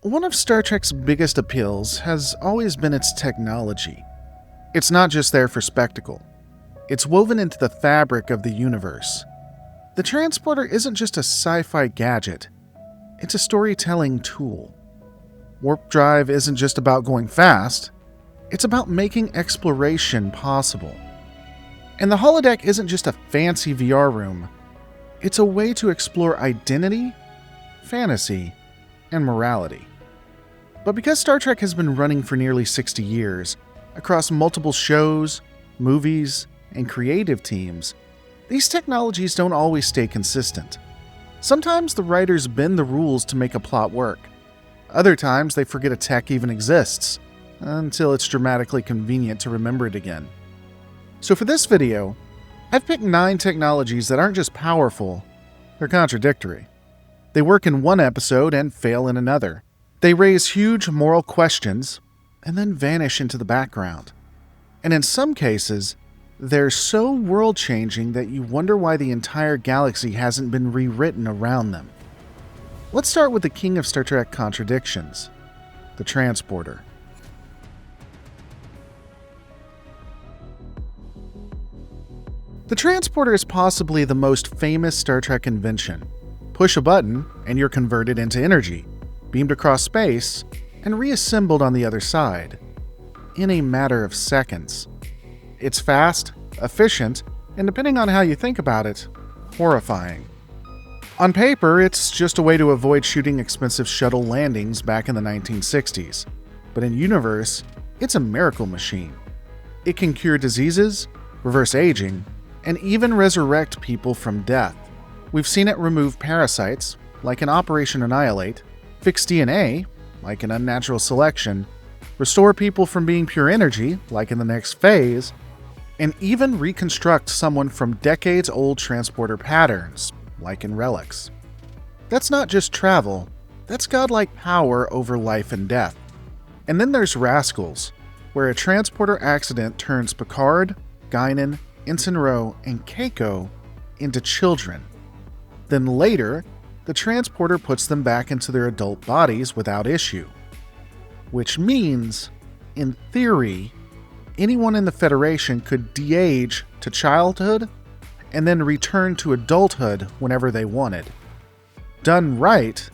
One of Star Trek's biggest appeals has always been its technology. It's not just there for spectacle. It's woven into the fabric of the universe. The transporter isn't just a sci-fi gadget. It's a storytelling tool. Warp drive isn't just about going fast. It's about making exploration possible. And the holodeck isn't just a fancy VR room. It's a way to explore identity, fantasy, and morality. But because Star Trek has been running for nearly 60 years, across multiple shows, movies, and creative teams, these technologies don't always stay consistent. Sometimes the writers bend the rules to make a plot work. Other times they forget a tech even exists, until it's dramatically convenient to remember it again. So for this video, I've picked 9 technologies that aren't just powerful, they're contradictory. They work in one episode and fail in another. They raise huge moral questions and then vanish into the background. And in some cases, they're so world-changing that you wonder why the entire galaxy hasn't been rewritten around them. Let's start with the king of Star Trek contradictions, the transporter. The transporter is possibly the most famous Star Trek invention. Push a button and you're converted into energy, beamed across space, and reassembled on the other side, in a matter of seconds. It's fast, efficient, and depending on how you think about it, horrifying. On paper, it's just a way to avoid shooting expensive shuttle landings back in the 1960s. But in universe, it's a miracle machine. It can cure diseases, reverse aging, and even resurrect people from death. We've seen it remove parasites, like in Operation Annihilate, fix DNA, like in Unnatural Selection, restore people from being pure energy, like in the next phase, and even reconstruct someone from decades-old transporter patterns, like in Relics. That's not just travel, that's godlike power over life and death. And then there's Rascals, where a transporter accident turns Picard, Guinan, Ensign Ro, and Keiko into children. Then later, the transporter puts them back into their adult bodies without issue. Which means, in theory, anyone in the Federation could de-age to childhood and then return to adulthood whenever they wanted. Done right,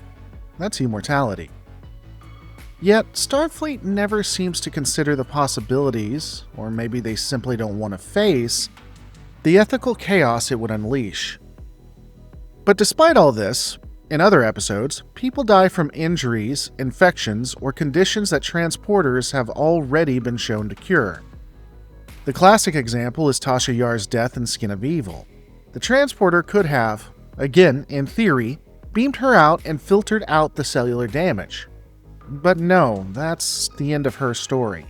that's immortality. Yet, Starfleet never seems to consider the possibilities, or maybe they simply don't want to face, the ethical chaos it would unleash. But despite all this, in other episodes, people die from injuries, infections, or conditions that transporters have already been shown to cure. The classic example is Tasha Yar's death in Skin of Evil. The transporter could have, again in theory, beamed her out and filtered out the cellular damage. But no, that's the end of her story.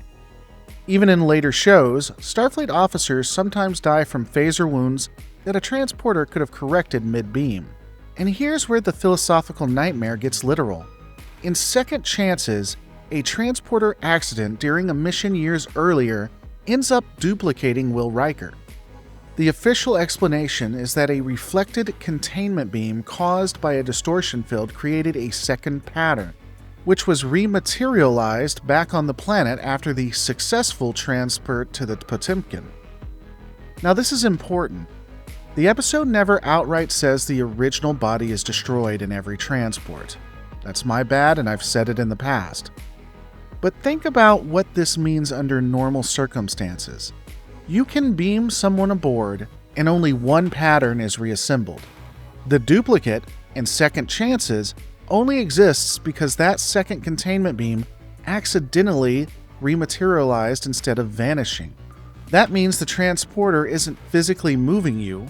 Even in later shows, Starfleet officers sometimes die from phaser wounds that a transporter could have corrected mid-beam. And here's where the philosophical nightmare gets literal. In Second Chances, a transporter accident during a mission years earlier ends up duplicating Will Riker. The official explanation is that a reflected containment beam caused by a distortion field created a second pattern, which was rematerialized back on the planet after the successful transport to the Potemkin. Now this is important. The episode never outright says the original body is destroyed in every transport. That's my bad, and I've said it in the past. But think about what this means under normal circumstances. You can beam someone aboard, and only one pattern is reassembled. The duplicate, in Second Chances, only exists because that second containment beam accidentally rematerialized instead of vanishing. That means the transporter isn't physically moving you,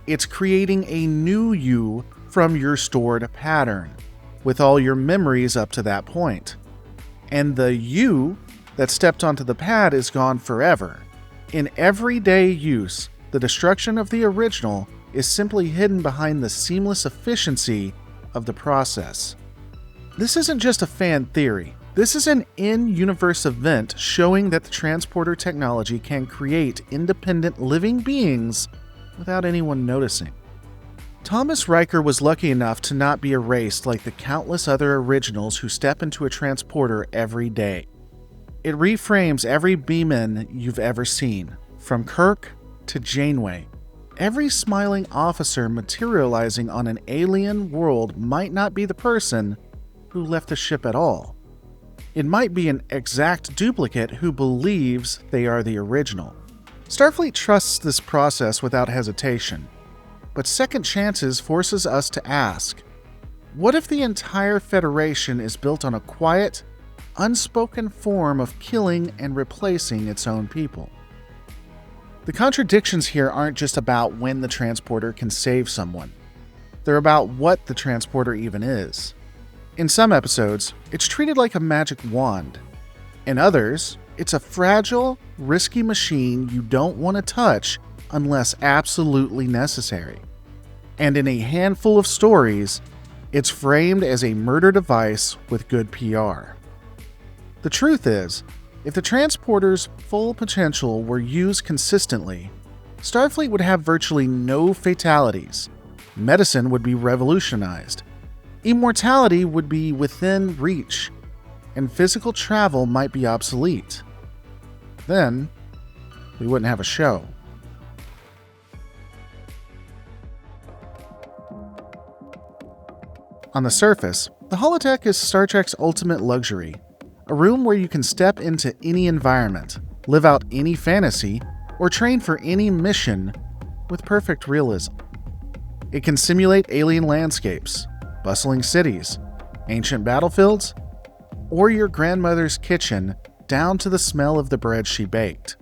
it's creating a new you from your stored pattern, with all your memories up to that point. And the you that stepped onto the pad is gone forever. In everyday use, the destruction of the original is simply hidden behind the seamless efficiency of the process. This isn't just a fan theory. This is an in-universe event showing that the transporter technology can create independent living beings without anyone noticing. Thomas Riker was lucky enough to not be erased like the countless other originals who step into a transporter every day. It reframes every beam-in you've ever seen, from Kirk to Janeway. Every smiling officer materializing on an alien world might not be the person who left the ship at all. It might be an exact duplicate who believes they are the original. Starfleet trusts this process without hesitation, but Second Chances forces us to ask, what if the entire Federation is built on a quiet, unspoken form of killing and replacing its own people? The contradictions here aren't just about when the transporter can save someone. They're about what the transporter even is. In some episodes, it's treated like a magic wand. In others, it's a fragile, risky machine you don't want to touch unless absolutely necessary. And in a handful of stories, it's framed as a murder device with good PR. The truth is, if the transporter's full potential were used consistently, Starfleet would have virtually no fatalities. Medicine would be revolutionized. Immortality would be within reach, and physical travel might be obsolete. Then, we wouldn't have a show. On the surface, the holodeck is Star Trek's ultimate luxury, a room where you can step into any environment, live out any fantasy, or train for any mission with perfect realism. It can simulate alien landscapes, bustling cities, ancient battlefields, or your grandmother's kitchen down to the smell of the bread she baked.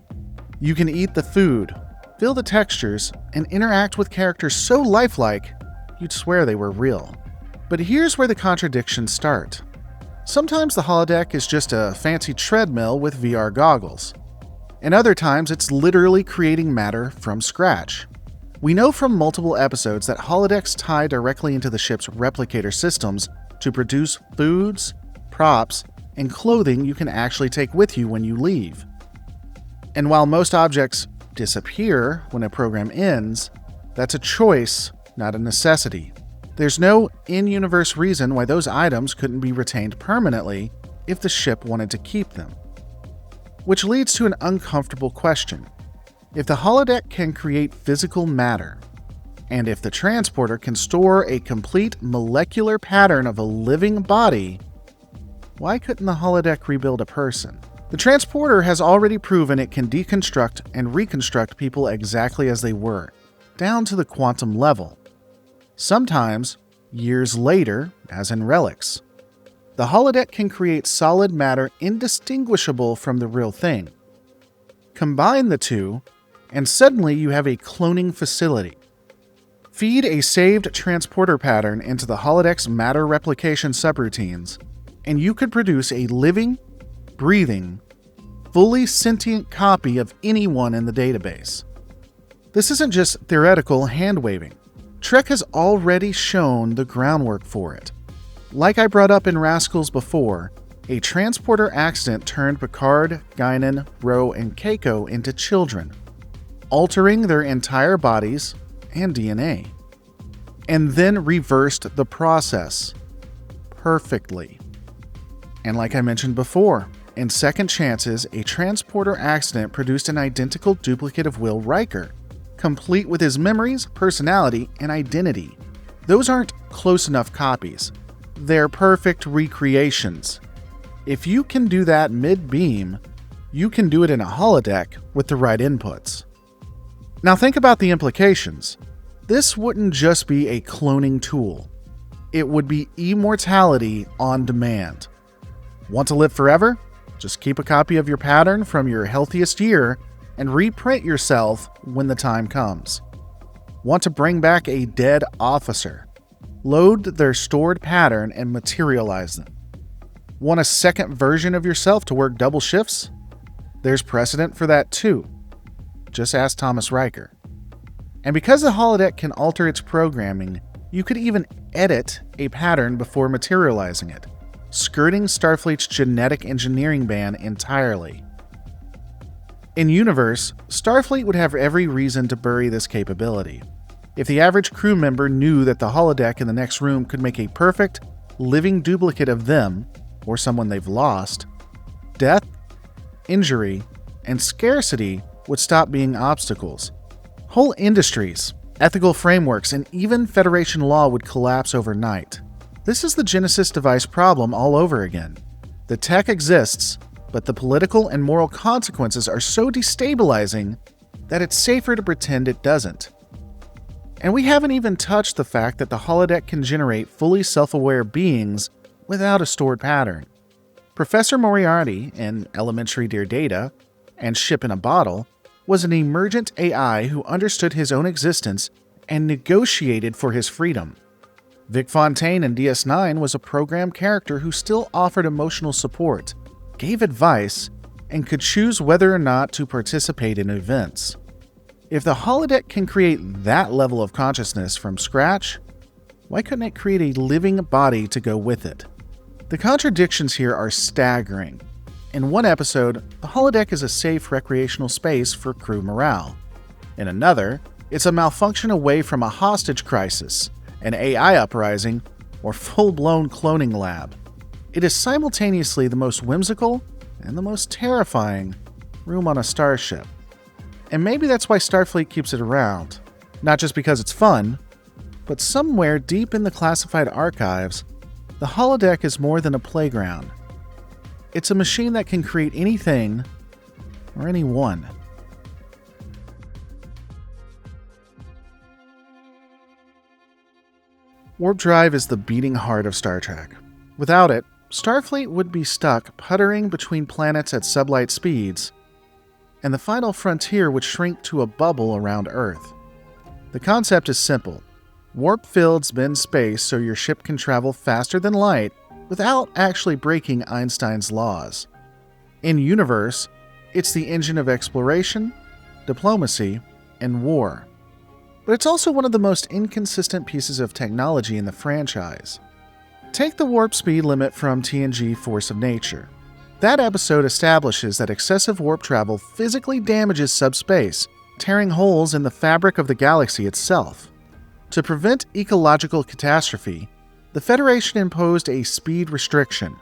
You can eat the food, feel the textures, and interact with characters so lifelike you'd swear they were real. But here's where the contradictions start. Sometimes the holodeck is just a fancy treadmill with VR goggles, and other times it's literally creating matter from scratch. We know from multiple episodes that holodecks tie directly into the ship's replicator systems to produce foods, props, and clothing you can actually take with you when you leave. And while most objects disappear when a program ends, that's a choice, not a necessity. There's no in-universe reason why those items couldn't be retained permanently if the ship wanted to keep them. Which leads to an uncomfortable question. If the holodeck can create physical matter, and if the transporter can store a complete molecular pattern of a living body, why couldn't the holodeck rebuild a person? The transporter has already proven it can deconstruct and reconstruct people exactly as they were, down to the quantum level. Sometimes, years later, as in relics. The holodeck can create solid matter indistinguishable from the real thing. Combine the two, and suddenly you have a cloning facility. Feed a saved transporter pattern into the holodeck's matter replication subroutines, and you could produce a living, breathing, fully sentient copy of anyone in the database. This isn't just theoretical hand-waving. Trek has already shown the groundwork for it. Like I brought up in Rascals before, a transporter accident turned Picard, Guinan, Ro, and Keiko into children, altering their entire bodies and DNA, and then reversed the process perfectly. And like I mentioned before, in Second Chances, a transporter accident produced an identical duplicate of Will Riker, complete with his memories, personality, and identity. Those aren't close enough copies. They're perfect recreations. If you can do that mid-beam, you can do it in a holodeck with the right inputs. Now think about the implications. This wouldn't just be a cloning tool. It would be immortality on demand. Want to live forever? Just keep a copy of your pattern from your healthiest year and reprint yourself when the time comes. Want to bring back a dead officer? Load their stored pattern and materialize them. Want a second version of yourself to work double shifts? There's precedent for that too. Just ask Thomas Riker. And because the holodeck can alter its programming, you could even edit a pattern before materializing it, skirting Starfleet's genetic engineering ban entirely. In universe, Starfleet would have every reason to bury this capability. If the average crew member knew that the holodeck in the next room could make a perfect, living duplicate of them, or someone they've lost, death, injury, and scarcity would stop being obstacles. Whole industries, ethical frameworks, and even Federation law would collapse overnight. This is the Genesis device problem all over again. The tech exists, but the political and moral consequences are so destabilizing that it's safer to pretend it doesn't. And we haven't even touched the fact that the holodeck can generate fully self-aware beings without a stored pattern. Professor Moriarty in Elementary Dear Data and Ship in a Bottle was an emergent AI who understood his own existence and negotiated for his freedom. Vic Fontaine in DS9 was a program character who still offered emotional support, gave advice, and could choose whether or not to participate in events. If the holodeck can create that level of consciousness from scratch, why couldn't it create a living body to go with it? The contradictions here are staggering. In one episode, the holodeck is a safe recreational space for crew morale. In another, it's a malfunction away from a hostage crisis, an AI uprising, or full-blown cloning lab. It is simultaneously the most whimsical and the most terrifying room on a starship. And maybe that's why Starfleet keeps it around. Not just because it's fun, but somewhere deep in the classified archives, the holodeck is more than a playground. It's a machine that can create anything or anyone. Warp drive is the beating heart of Star Trek. Without it, Starfleet would be stuck puttering between planets at sublight speeds, and the final frontier would shrink to a bubble around Earth. The concept is simple. Warp fields bend space so your ship can travel faster than light without actually breaking Einstein's laws. In universe, it's the engine of exploration, diplomacy, and war. But it's also one of the most inconsistent pieces of technology in the franchise. Take the warp speed limit from TNG Force of Nature. That episode establishes that excessive warp travel physically damages subspace, tearing holes in the fabric of the galaxy itself. To prevent ecological catastrophe, the Federation imposed a speed restriction.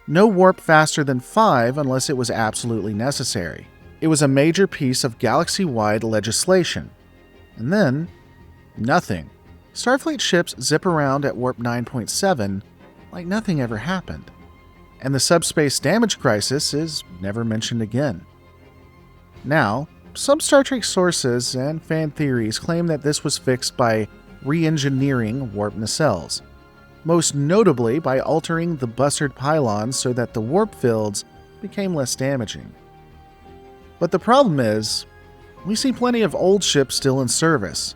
No warp faster than 5 unless it was absolutely necessary. It was a major piece of galaxy-wide legislation. And then, nothing. Starfleet ships zip around at warp 9.7 like nothing ever happened. And the subspace damage crisis is never mentioned again. Now, some Star Trek sources and fan theories claim that this was fixed by re-engineering warp nacelles, most notably by altering the Bussard pylons so that the warp fields became less damaging. But the problem is, we see plenty of old ships still in service.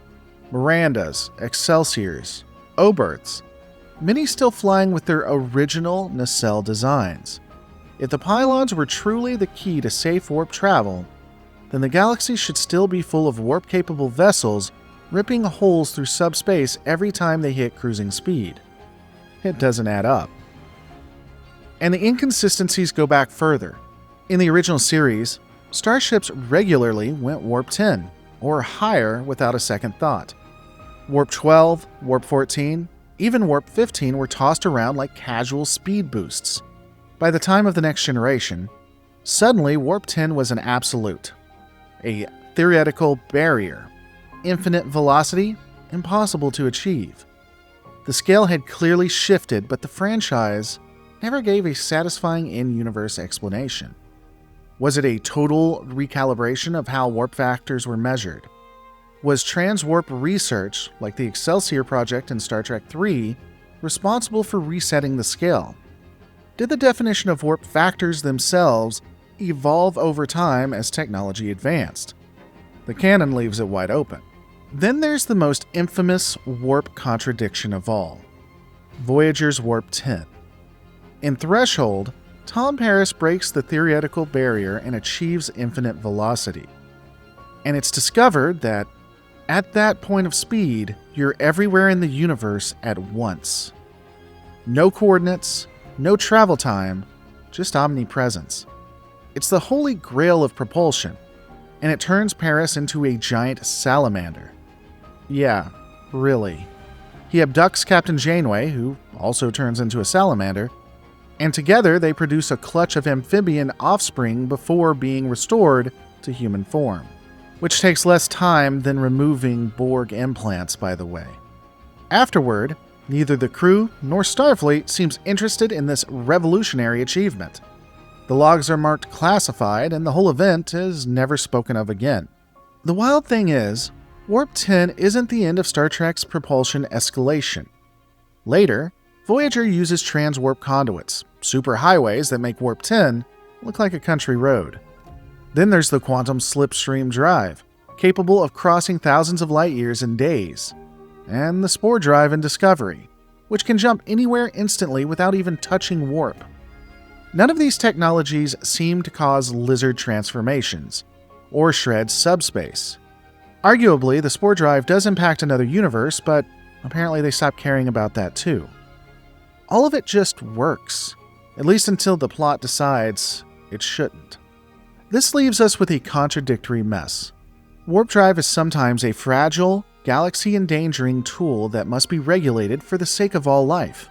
Mirandas, Excelsiors, Oberths, many still flying with their original nacelle designs. If the pylons were truly the key to safe warp travel, then the galaxy should still be full of warp-capable vessels ripping holes through subspace every time they hit cruising speed. It doesn't add up. And the inconsistencies go back further. In the original series, starships regularly went warp 10, or higher without a second thought. Warp 12, warp 14, even warp 15 were tossed around like casual speed boosts. By the time of the Next Generation, suddenly warp 10 was an absolute. A theoretical barrier. Infinite velocity, impossible to achieve. The scale had clearly shifted, but the franchise never gave a satisfying in-universe explanation. Was it a total recalibration of how warp factors were measured? Was transwarp research, like the Excelsior project in Star Trek III, responsible for resetting the scale? Did the definition of warp factors themselves evolve over time as technology advanced? The canon leaves it wide open. Then there's the most infamous warp contradiction of all, Voyager's warp 10. In Threshold, Tom Paris breaks the theoretical barrier and achieves infinite velocity. And it's discovered that at that point of speed, you're everywhere in the universe at once. No coordinates, no travel time, just omnipresence. It's the holy grail of propulsion, and it turns Paris into a giant salamander. Yeah, really. He abducts Captain Janeway, who also turns into a salamander, and together they produce a clutch of amphibian offspring before being restored to human form. Which takes less time than removing Borg implants, by the way. Afterward, neither the crew nor Starfleet seems interested in this revolutionary achievement. The logs are marked classified, and the whole event is never spoken of again. The wild thing is, Warp 10 isn't the end of Star Trek's propulsion escalation. Later, Voyager uses transwarp conduits, superhighways that make Warp 10 look like a country road. Then there's the quantum slipstream drive, capable of crossing thousands of light years in days, and the spore drive in Discovery, which can jump anywhere instantly without even touching warp. None of these technologies seem to cause lizard transformations, or shred subspace. Arguably, the spore drive does impact another universe, but apparently they stopped caring about that too. All of it just works, at least until the plot decides it shouldn't. This leaves us with a contradictory mess. Warp drive is sometimes a fragile, galaxy-endangering tool that must be regulated for the sake of all life.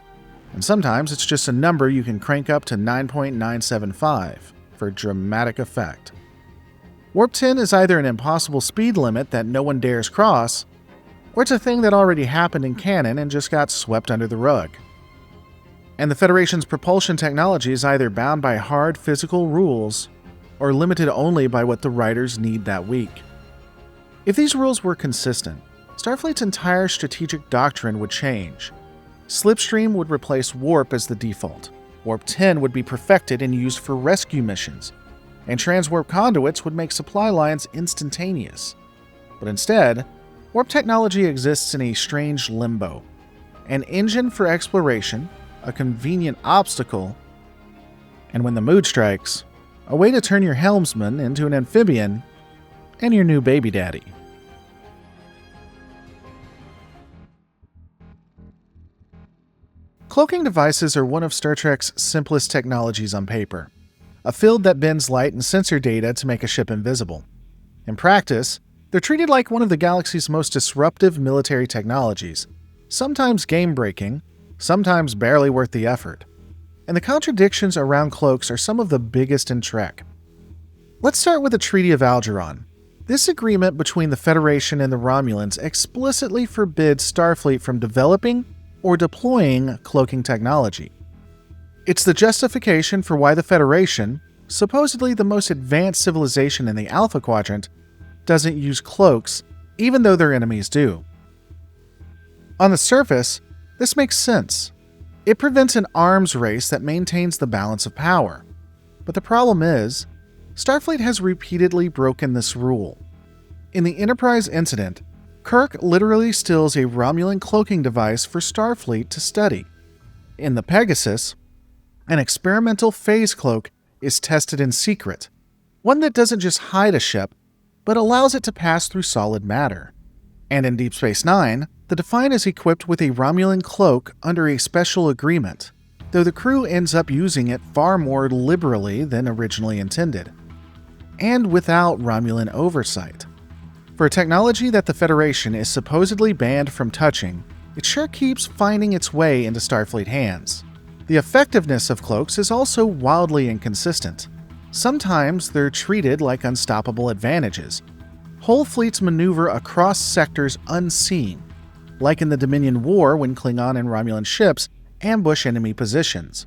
And sometimes it's just a number you can crank up to 9.975 for dramatic effect. Warp 10 is either an impossible speed limit that no one dares cross, or it's a thing that already happened in canon and just got swept under the rug. And the Federation's propulsion technology is either bound by hard physical rules or limited only by what the writers need that week. If these rules were consistent, Starfleet's entire strategic doctrine would change. Slipstream would replace warp as the default. Warp 10 would be perfected and used for rescue missions, and transwarp conduits would make supply lines instantaneous. But instead, warp technology exists in a strange limbo. An engine for exploration, a convenient obstacle, and when the mood strikes, a way to turn your helmsman into an amphibian and your new baby daddy. Cloaking devices are one of Star Trek's simplest technologies on paper, a field that bends light and sensor data to make a ship invisible. In practice, they're treated like one of the galaxy's most disruptive military technologies, sometimes game-breaking, sometimes barely worth the effort. And the contradictions around cloaks are some of the biggest in Trek. Let's start with the Treaty of Algernon. This agreement between the Federation and the Romulans explicitly forbids Starfleet from developing or deploying cloaking technology. It's the justification for why the Federation, supposedly the most advanced civilization in the Alpha Quadrant, doesn't use cloaks, even though their enemies do. On the surface, this makes sense. It prevents an arms race that maintains the balance of power. But the problem is, Starfleet has repeatedly broken this rule. In the Enterprise incident, Kirk literally steals a Romulan cloaking device for Starfleet to study. In the Pegasus, an experimental phase cloak is tested in secret, one that doesn't just hide a ship, but allows it to pass through solid matter. And in Deep Space Nine, the Defiant is equipped with a Romulan cloak under a special agreement, though the crew ends up using it far more liberally than originally intended, and without Romulan oversight. For a technology that the Federation is supposedly banned from touching, it sure keeps finding its way into Starfleet hands. The effectiveness of cloaks is also wildly inconsistent. Sometimes they're treated like unstoppable advantages. Whole fleets maneuver across sectors unseen, like in the Dominion War when Klingon and Romulan ships ambush enemy positions.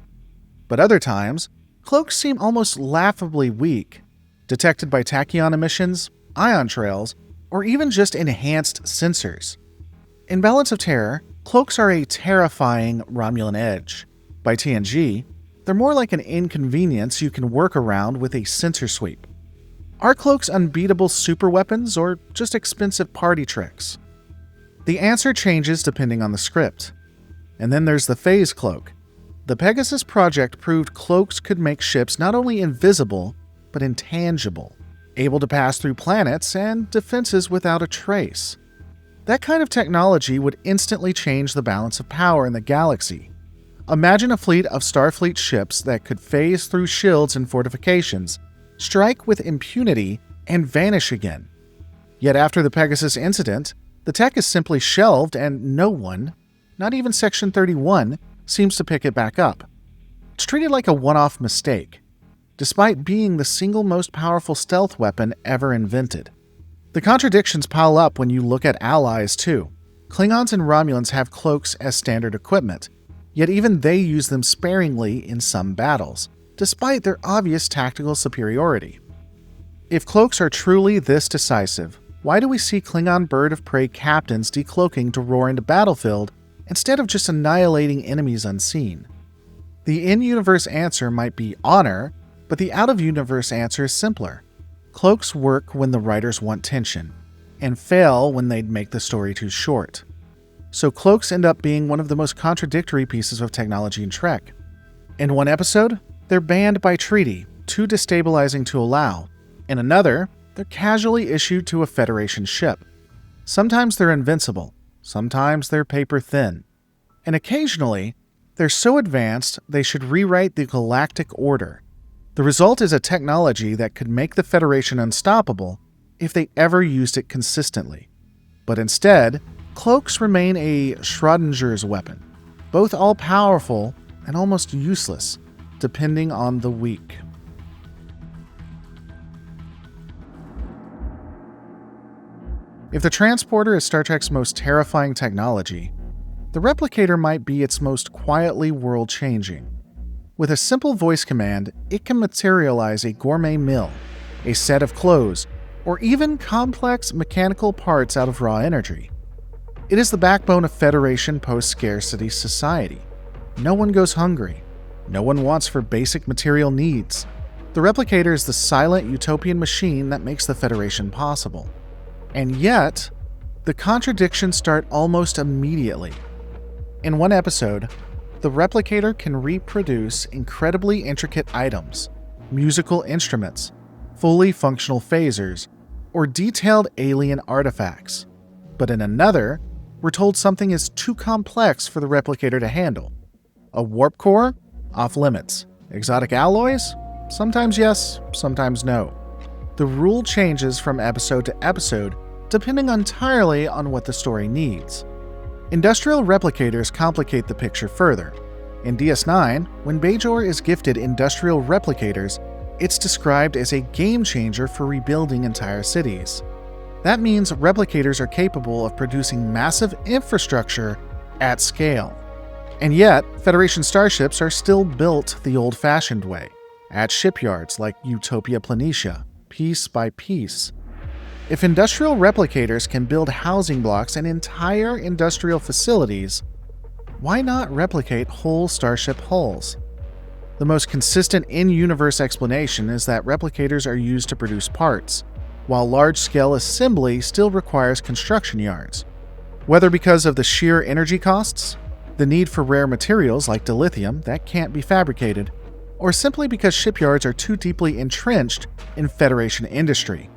But other times, cloaks seem almost laughably weak, detected by tachyon emissions, ion trails, or even just enhanced sensors. In Balance of Terror, cloaks are a terrifying Romulan edge. By TNG, they're more like an inconvenience you can work around with a sensor sweep. Are cloaks unbeatable superweapons or just expensive party tricks? The answer changes depending on the script. And then there's the phase cloak. The Pegasus project proved cloaks could make ships not only invisible, but intangible, able to pass through planets and defenses without a trace. That kind of technology would instantly change the balance of power in the galaxy. Imagine a fleet of Starfleet ships that could phase through shields and fortifications, strike with impunity, and vanish again. Yet after the Pegasus incident, The tech is simply shelved and no one, not even Section 31, seems to pick it back up. It's treated like a one-off mistake, despite being the single most powerful stealth weapon ever invented. The contradictions pile up when you look at allies too. Klingons and Romulans have cloaks as standard equipment, yet even they use them sparingly in some battles, despite their obvious tactical superiority. If cloaks are truly this decisive, why do we see Klingon bird of prey captains decloaking to roar into battlefield instead of just annihilating enemies unseen? The in-universe answer might be honor, but the out-of-universe answer is simpler. Cloaks work when the writers want tension, and fail when they'd make the story too short. So cloaks end up being one of the most contradictory pieces of technology in Trek. In one episode, they're banned by treaty, too destabilizing to allow. In another, they're casually issued to a Federation ship. Sometimes they're invincible, sometimes they're paper thin. And occasionally, they're so advanced they should rewrite the galactic order. The result is a technology that could make the Federation unstoppable if they ever used it consistently. But instead, cloaks remain a Schrodinger's weapon, both all-powerful and almost useless, depending on the week. If the transporter is Star Trek's most terrifying technology, the replicator might be its most quietly world-changing. With a simple voice command, it can materialize a gourmet meal, a set of clothes, or even complex mechanical parts out of raw energy. It is the backbone of Federation post-scarcity society. No one goes hungry. No one wants for basic material needs. The replicator is the silent utopian machine that makes the Federation possible. And yet, the contradictions start almost immediately. In one episode, the replicator can reproduce incredibly intricate items, musical instruments, fully functional phasers, or detailed alien artifacts. But in another, we're told something is too complex for the replicator to handle. A warp core? Off limits. Exotic alloys? Sometimes yes, sometimes no. The rule changes from episode to episode, depending entirely on what the story needs. Industrial replicators complicate the picture further. In DS9, when Bajor is gifted industrial replicators, it's described as a game changer for rebuilding entire cities. That means replicators are capable of producing massive infrastructure at scale. And yet, Federation starships are still built the old-fashioned way, at shipyards like Utopia Planitia, piece by piece. If industrial replicators can build housing blocks and entire industrial facilities, why not replicate whole starship hulls? The most consistent in-universe explanation is that replicators are used to produce parts, while large-scale assembly still requires construction yards. Whether because of the sheer energy costs, the need for rare materials like dilithium that can't be fabricated, or simply because shipyards are too deeply entrenched in Federation industry.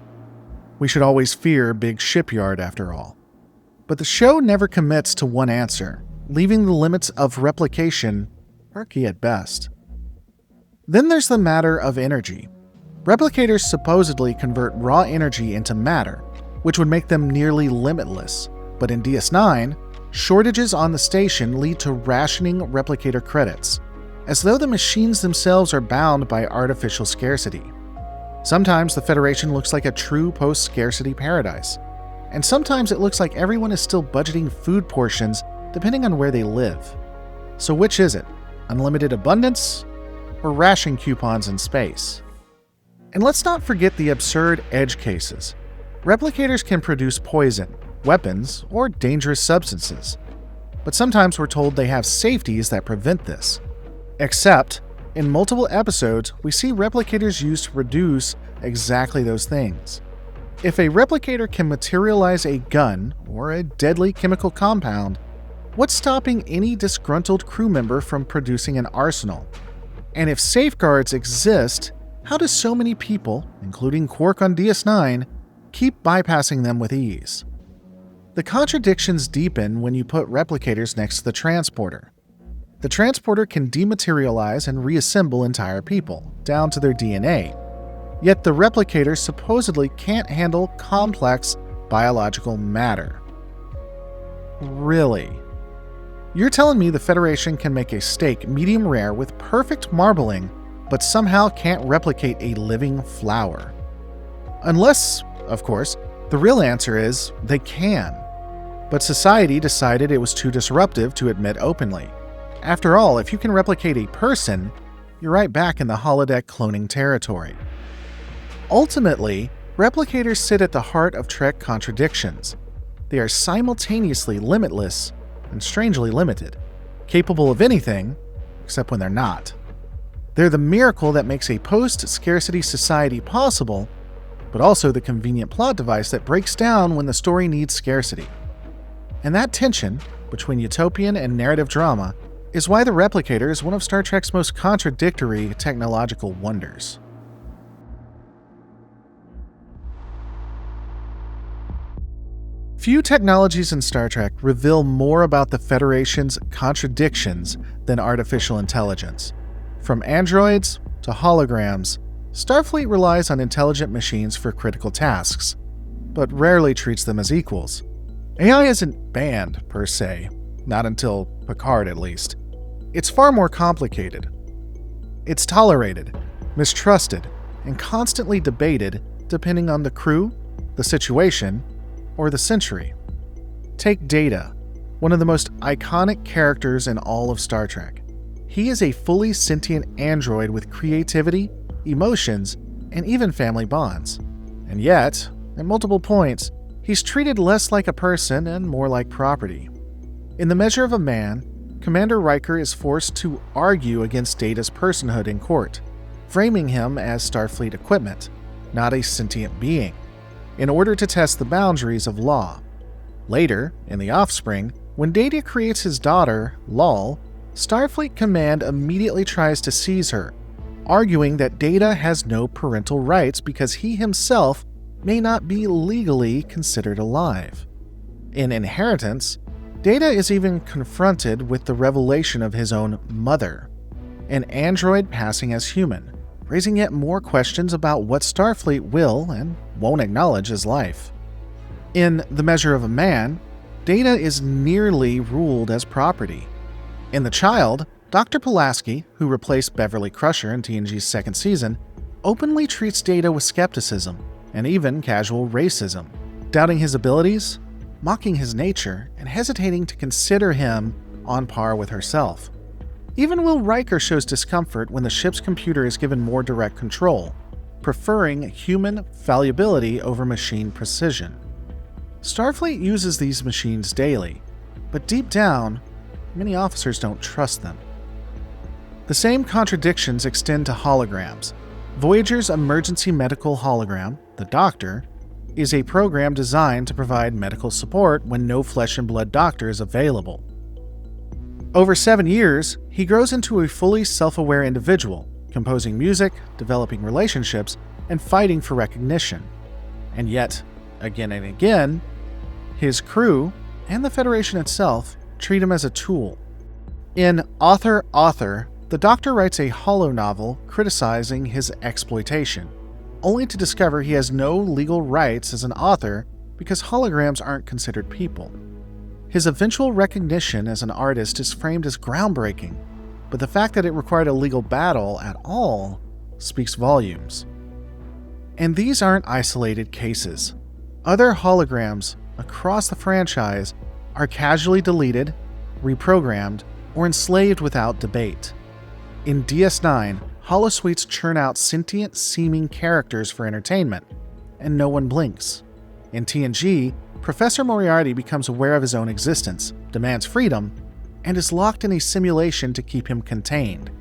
We should always fear Big Shipyard, after all. But the show never commits to one answer, leaving the limits of replication murky at best. Then there's the matter of energy. Replicators supposedly convert raw energy into matter, which would make them nearly limitless. But in DS9, shortages on the station lead to rationing replicator credits, as though the machines themselves are bound by artificial scarcity. Sometimes the Federation looks like a true post-scarcity paradise, and sometimes it looks like everyone is still budgeting food portions depending on where they live. So which is it? Unlimited abundance or ration coupons in space? And let's not forget the absurd edge cases. Replicators can produce poison, weapons, or dangerous substances. But sometimes we're told they have safeties that prevent this. Except, in multiple episodes, we see replicators used to produce exactly those things. If a replicator can materialize a gun or a deadly chemical compound, what's stopping any disgruntled crew member from producing an arsenal? And if safeguards exist, how do so many people, including Quark on DS9, keep bypassing them with ease? The contradictions deepen when you put replicators next to the transporter. The transporter can dematerialize and reassemble entire people, down to their DNA. Yet the replicator supposedly can't handle complex biological matter. Really? You're telling me the Federation can make a steak medium rare with perfect marbling, but somehow can't replicate a living flower? Unless, of course, the real answer is they can. But society decided it was too disruptive to admit openly. After all, if you can replicate a person, you're right back in the holodeck cloning territory. Ultimately, replicators sit at the heart of Trek contradictions. They are simultaneously limitless and strangely limited, capable of anything except when they're not. They're the miracle that makes a post-scarcity society possible, but also the convenient plot device that breaks down when the story needs scarcity. And that tension between utopian and narrative drama is why the Replicator is one of Star Trek's most contradictory technological wonders. Few technologies in Star Trek reveal more about the Federation's contradictions than artificial intelligence. From androids to holograms, Starfleet relies on intelligent machines for critical tasks, but rarely treats them as equals. AI isn't banned, per se, not until Picard at least. It's far more complicated. It's tolerated, mistrusted, and constantly debated depending on the crew, the situation, or the century. Take Data, one of the most iconic characters in all of Star Trek. He is a fully sentient android with creativity, emotions, and even family bonds. And yet, at multiple points, he's treated less like a person and more like property. In The Measure of a Man, Commander Riker is forced to argue against Data's personhood in court, framing him as Starfleet equipment, not a sentient being, in order to test the boundaries of law. Later, in The Offspring, when Data creates his daughter, Lal, Starfleet Command immediately tries to seize her, arguing that Data has no parental rights because he himself may not be legally considered alive. In Inheritance, Data is even confronted with the revelation of his own mother, an android passing as human, raising yet more questions about what Starfleet will and won't acknowledge as life. In The Measure of a Man, Data is nearly ruled as property. In The Child, Dr. Pulaski, who replaced Beverly Crusher in TNG's second season, openly treats Data with skepticism and even casual racism, doubting his abilities, mocking his nature, and hesitating to consider him on par with herself. Even Will Riker shows discomfort when the ship's computer is given more direct control, preferring human fallibility over machine precision. Starfleet uses these machines daily, but deep down, many officers don't trust them. The same contradictions extend to holograms. Voyager's emergency medical hologram, the Doctor, is a program designed to provide medical support when no flesh and blood doctor is available. Over 7 years, he grows into a fully self-aware individual, composing music, developing relationships, and fighting for recognition. And yet, again and again, his crew, and the Federation itself, treat him as a tool. In Author, the Doctor writes a holo-novel criticizing his exploitation, only to discover he has no legal rights as an author because holograms aren't considered people. His eventual recognition as an artist is framed as groundbreaking, but the fact that it required a legal battle at all speaks volumes. And these aren't isolated cases. Other holograms across the franchise are casually deleted, reprogrammed, or enslaved without debate. In DS9, holosuites churn out sentient-seeming characters for entertainment, and no one blinks. In TNG, Professor Moriarty becomes aware of his own existence, demands freedom, and is locked in a simulation to keep him contained.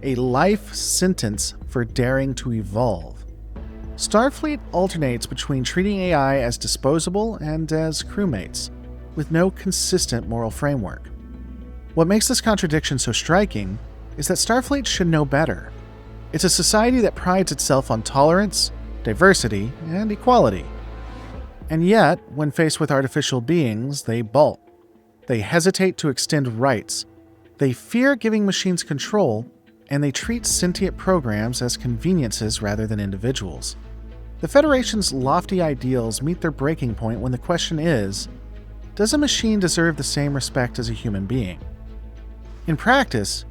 A life sentence for daring to evolve. Starfleet alternates between treating AI as disposable and as crewmates, with no consistent moral framework. What makes this contradiction so striking is that Starfleet should know better. It's a society that prides itself on tolerance, diversity, and equality. And yet, when faced with artificial beings, they balk. They hesitate to extend rights. They fear giving machines control, and they treat sentient programs as conveniences rather than individuals. The Federation's lofty ideals meet their breaking point when the question is, does a machine deserve the same respect as a human being? In practice,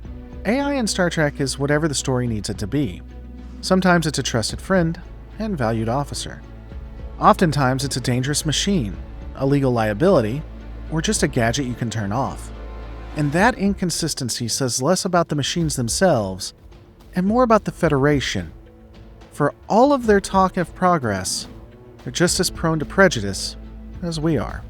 AI in Star Trek is whatever the story needs it to be. Sometimes it's a trusted friend and valued officer. Oftentimes it's a dangerous machine, a legal liability, or just a gadget you can turn off. And that inconsistency says less about the machines themselves and more about the Federation. For all of their talk of progress, they're just as prone to prejudice as we are.